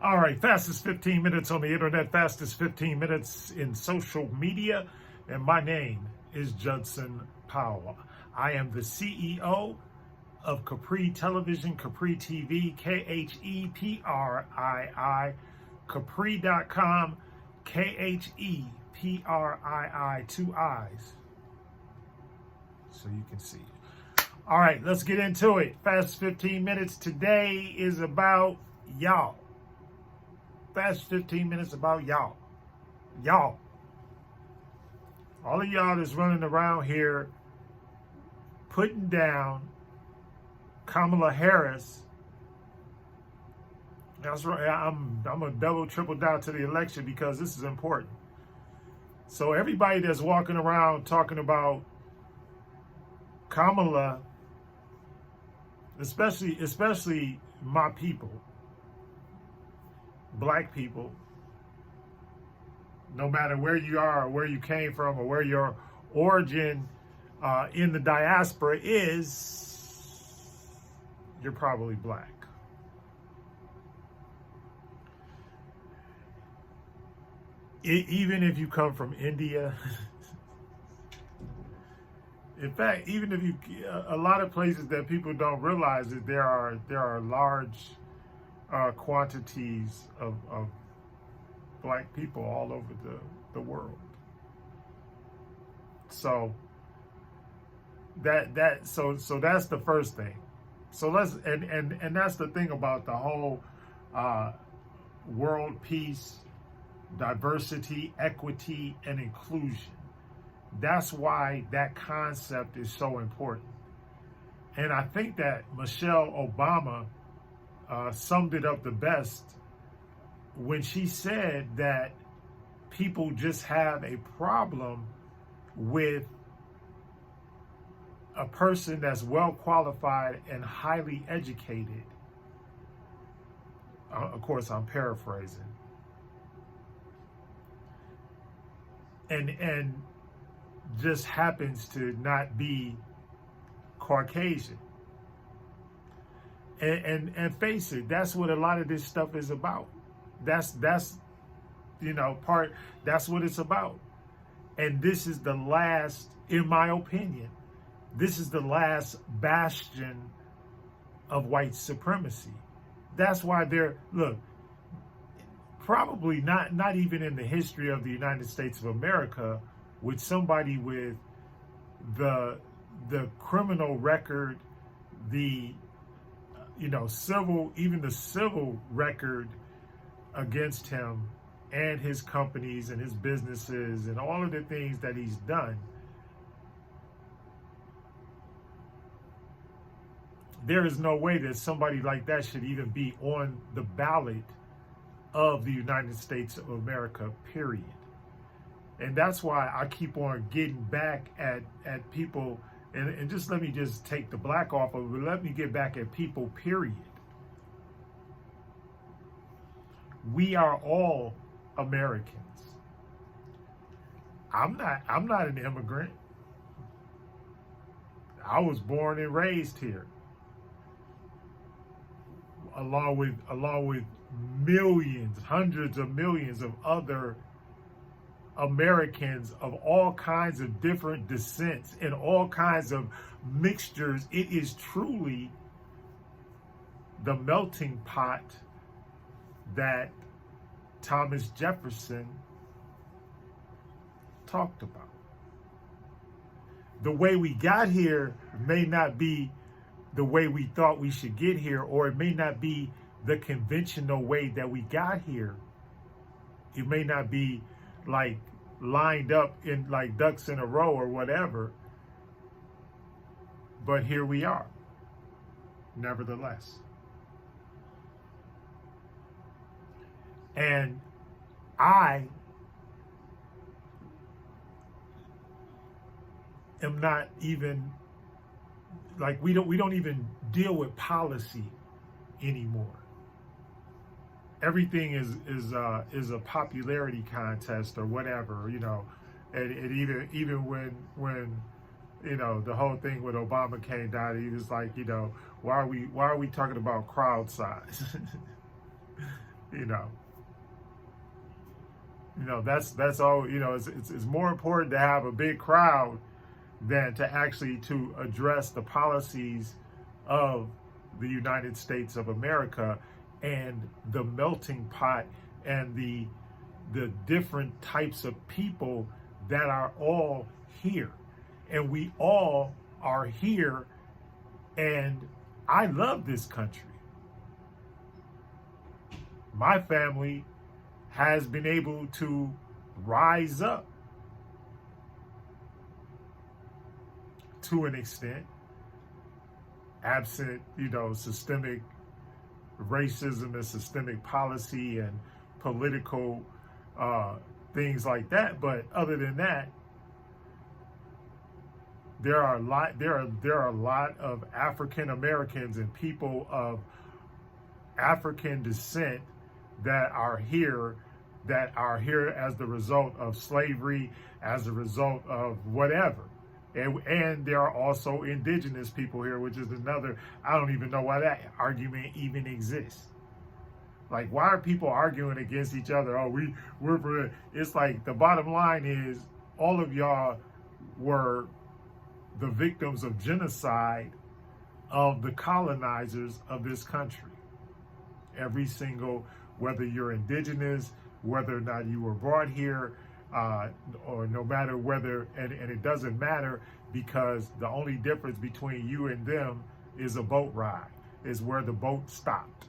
All right, fastest 15 minutes on the internet, fastest 15 minutes in social media. And my name is Judson Powell. I am the CEO of Capri Television, Capri TV, Kheprii, Capri.com, Kheprii, two eyes, so you can see it. All right, let's get into it. Fast 15 minutes today is about y'all. Fast 15 minutes about y'all. Y'all. All of y'all that's running around here putting down Kamala Harris. That's right. I'm a double, triple down to the election because this is important. So everybody that's walking around talking about Kamala, especially my people, black people, no matter where you are or where you came from or where your origin in the diaspora is, you're probably black. Even if you come from India, in fact, even if you, a lot of places that people don't realize that there are large quantities of black people all over the world. So so that's the first thing. So let's and that's the thing about the whole world peace, diversity, equity, and inclusion. That's why that concept is so important. And I think that Michelle Obama summed it up the best when she said that people just have a problem with a person that's well qualified and highly educated. Of course, I'm paraphrasing. And just happens to not be Caucasian. And face it, that's what a lot of this stuff is about. That's that's what it's about. And this is the last, in my opinion, this is the last bastion of white supremacy. That's why probably not even in the history of the United States of America would somebody with the criminal record, the civil record against him and his companies and his businesses and all of the things that he's done. There is no way that somebody like that should even be on the ballot of the United States of America, period. And that's why I keep on getting back at people, and just let me just take the black off of it, but let me get back at people, period. We are all Americans. I'm not an immigrant. I was born and raised here. Along with millions, hundreds of millions of other Americans of all kinds of different descents and all kinds of mixtures. It is truly the melting pot that Thomas Jefferson talked about. The way we got here may not be the way we thought we should get here, or it may not be the conventional way that we got here. It may not be like lined up in like ducks in a row or whatever, but here we are, nevertheless. And I am not even like, we don't even deal with policy anymore. Everything is a popularity contest or whatever, and even when the whole thing with Obama came down, he was like, why are we talking about crowd size? You know, that's all. It's more important to have a big crowd than to actually to address the policies of the United States of America and the melting pot and the different types of people that are all here. And we all are here, and I love this country. My family has been able to rise up to an extent, absent, systemic racism and systemic policy and political things like that. But other than that, there are a lot of African Americans and people of African descent that are here as the result of slavery, as a result of whatever. And there are also indigenous people here, which is another, I don't even know why that argument even exists. Like, why are people arguing against each other? Oh, we're for it. It's like, the bottom line is, all of y'all were the victims of genocide of the colonizers of this country. Every single, whether you're indigenous, whether or not you were brought here, or no matter whether, and it doesn't matter, because the only difference between you and them is a boat ride, is where the boat stopped.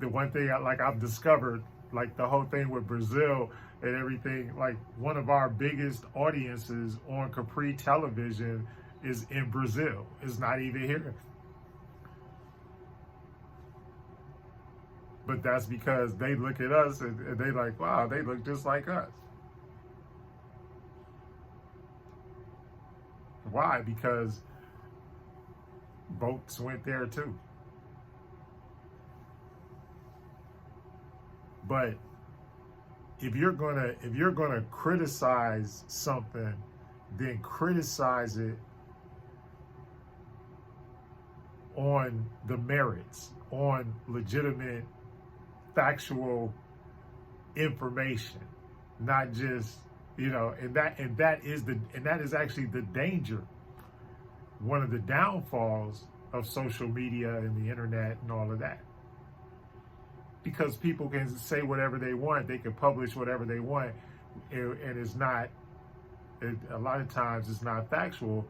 The one thing I've discovered, like the whole thing with Brazil and everything, like one of our biggest audiences on Capri television is in Brazil. It's not even here. But that's because they look at us and they like, wow, they look just like us. Why? Because boats went there too. But if you're gonna criticize something, then criticize it on the merits, on legitimate, factual information, not just, and that is actually the danger, one of the downfalls of social media and the internet and all of that. Because people can say whatever they want, they can publish whatever they want, and it's not, a lot of times it's not factual.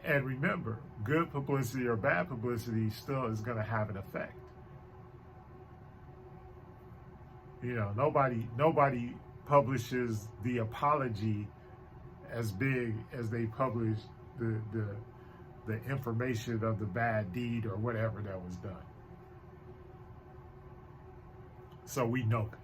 And remember, good publicity or bad publicity still is going to have an effect. Nobody publishes the apology as big as they publish the information of the bad deed or whatever that was done. So we know that.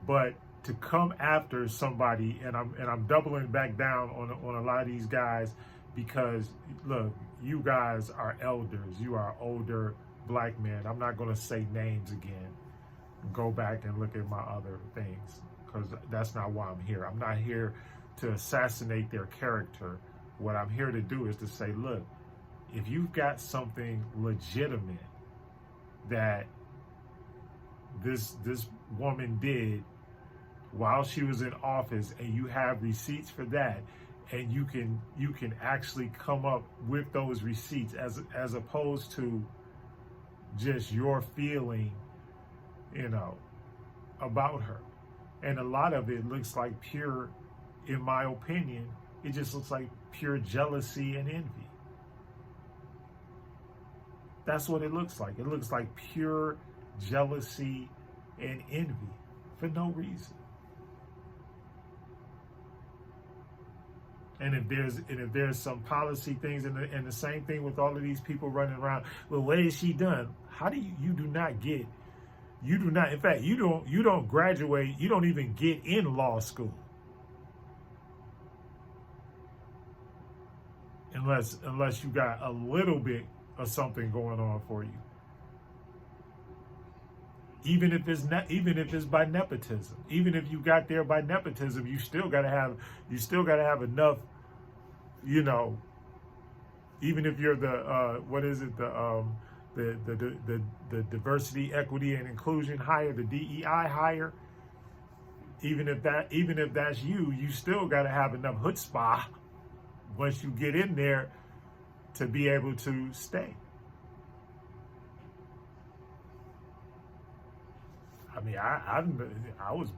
But to come after somebody, and I'm doubling back down on a lot of these guys, because look, you guys are elders, you are older black men. I'm not going to say names again. Go back and look at my other things, because that's not why I'm here. I'm not here to assassinate their character. What I'm here to do is to say, look, if you've got something legitimate that this woman did while she was in office, and you have receipts for that, and you can actually come up with those receipts as opposed to just your feeling, about her. And a lot of it looks like pure, in my opinion, it just looks like pure jealousy and envy. That's what it looks like. It looks like pure jealousy and envy for no reason. And if there's some policy things, and the same thing with all of these people running around, well, what has she done? How do you do not, in fact, you don't graduate, you don't even get in law school. Unless you got a little bit of something going on for you. Even if it's by nepotism, even if you got there by nepotism, you still gotta have enough, even if you're the the diversity, equity, and inclusion hire, the DEI hire. Even if that's you, you still got to have enough chutzpah once you get in there to be able to stay. I mean, I was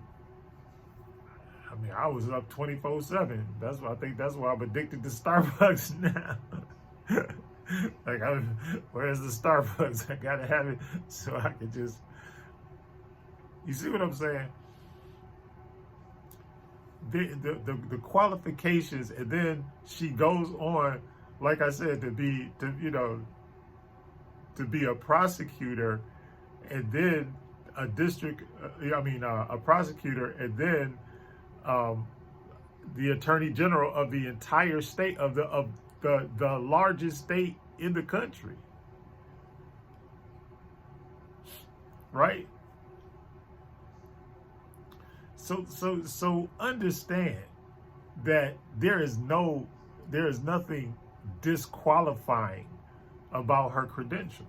up 24/7. I think that's why I'm addicted to Starbucks now. Like, where's the Starbucks? I gotta have it so I can just. You see what I'm saying? The qualifications, and then she goes on, like I said, to be a prosecutor, and then a prosecutor, and then the attorney general of the entire state of the largest state in the country, right? So understand that there is nothing disqualifying about her credentials.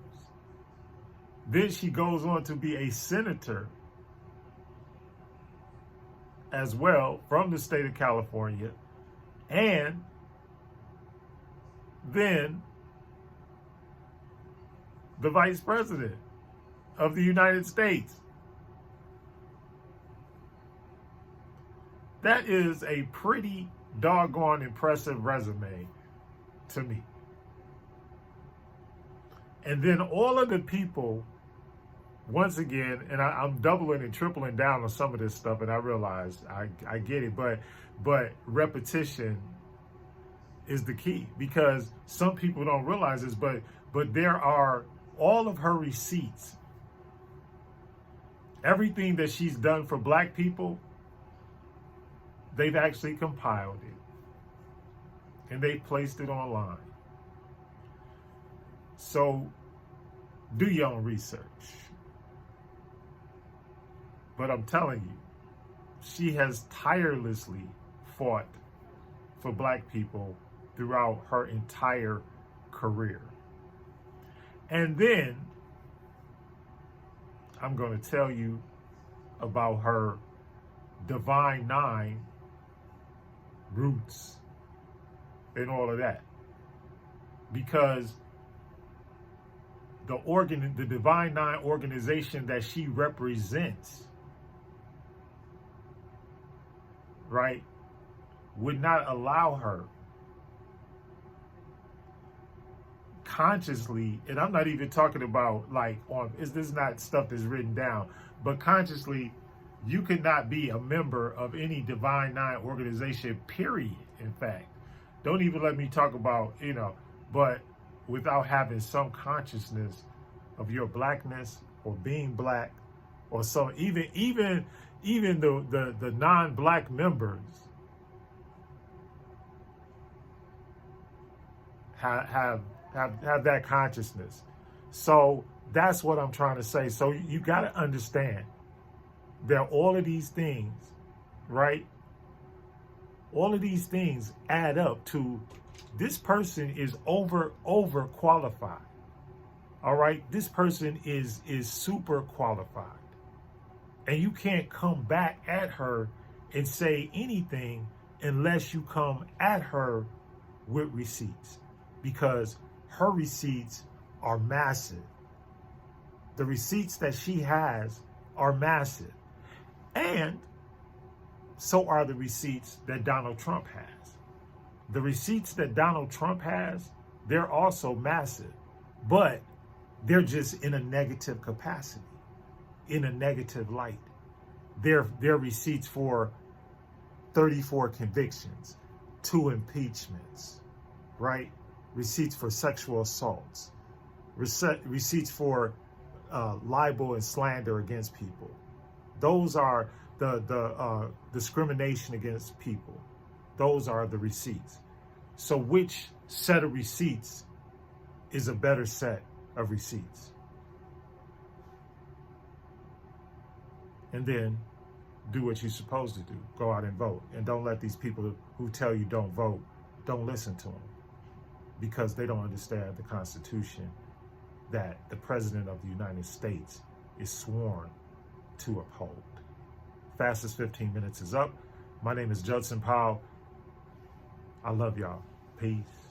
Then she goes on to be a senator as well from the state of California, and then the vice president of the United States. That is a pretty doggone impressive resume to me. And then all of the people, once again, and I'm doubling and tripling down on some of this stuff, and I realize I get it, but repetition is the key, because some people don't realize this, but there are all of her receipts, everything that she's done for Black people. They've actually compiled it and they placed it online. So do your own research. But I'm telling you, she has tirelessly fought for Black people throughout her entire career. And then I'm going to tell you about her Divine Nine roots and all of that, because the Divine Nine organization that she represents, right, would not allow her consciously, and I'm not even talking about like this is not stuff that's written down, but consciously, you cannot be a member of any Divine Nine organization, period. In fact, don't even let me talk about, but without having some consciousness of your Blackness or being Black, or so even the non-Black members have that consciousness. So that's what I'm trying to say. So you got to understand that all of these things, right? All of these things add up to this person is over qualified. All right, this person is super qualified, and you can't come back at her and say anything unless you come at her with receipts, because her receipts are massive. The receipts that she has are massive. And so are the receipts that Donald Trump has. The receipts that Donald Trump has, they're also massive, but they're just in a negative capacity, in a negative light. They're receipts for 34 convictions, 2 impeachments, right? Receipts for sexual assaults, receipts for libel and slander against people. Those are the discrimination against people. Those are the receipts. So which set of receipts is a better set of receipts? And then do what you're supposed to do. Go out and vote. And don't let these people who tell you don't vote, don't listen to them, because they don't understand the Constitution that the President of the United States is sworn to uphold. Fastest 15 minutes is up. My name is Judson Powell. I love y'all. Peace.